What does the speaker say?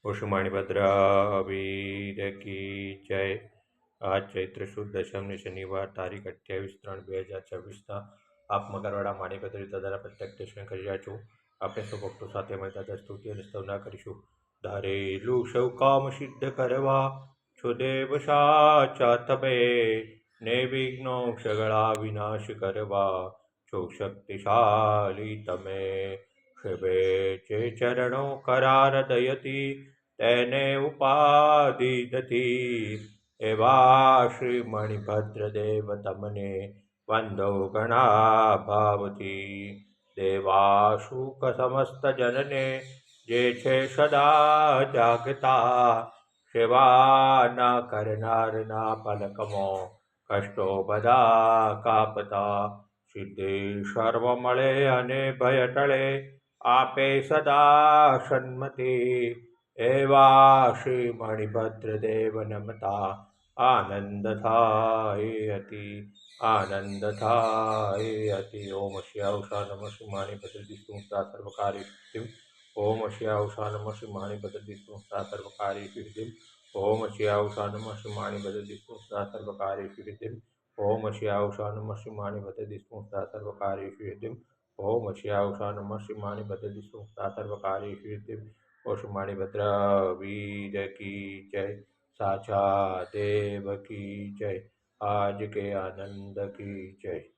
ओशुमाणी भद्रावीर की जय। आज चैत्र शुद्ध दशमी शनिवार तारीख 28/3/2024 આપ મગરવાડા માણીપત્રી દાદાના પ્રત્યેક દર્શન કરી રહ્યા છો। આપણે સૌ ભક્તો સાથે મળી દાદા સ્તુતિ અને સ્તવના કરીશું। ધારેલું સૌ કામ સિદ્ધ કરવા છો દેવ સાચા તમે, ને વિઘ્નો સગળા વિનાશ કરવા છો શક્તિશાળી તમે। શિવે જે ચરણો કરાર દયતી તેને ઉપાધિ નથી, એવા શ્રી મણિભદ્ર દેવ તમને વંદો ઘણા ભાવથી। દેવાશુક સમસ્ત જનને જે છે સદા જાગતા, સેવાના કરનારના પલકમાં કષ્ટો બધા કાપતા। સિદ્ધિ સર્વ મળે અને ભય ટળે, આપે સદા સન્મતિ, એવા શ્રી મણિભદ્ર દેવ નમતા આનંદ થાય અતિ, આનંદ થાય અતિ। ઓમ શ્યાવશા નમઃ શ્રી માણીભદ્ર દિષ્ટુમુક્તા સર્વકારી સિદ્ધિમ। ઓમ શ્યાવશા નમઃ શ્રી માણીભદ્ર દિષ્ટુમુક્તા સર્વકારી સિદ્ધિમ। ઓમ શ્યાવશા નમઃ શ્રી માણીભદ્ર દિષ્ટુમુક્તા સર્વકારી સિદ્ધિમ। ઓમ શ્યાવશા નમઃ શ્રી માણીભદ્ર દિષ્ટુમુક્તા સર્વકારી સિદ્ધિમ। ઓમ શ્યાવશા નમઃ શ્રી માણીભદ્ર દિષ્ટુમુક્તા સર્વકારી સિદ્ધિમ। ओशुमाणी भद्रावीर की जय। साचा देव की जय। आज के आनंद की जय।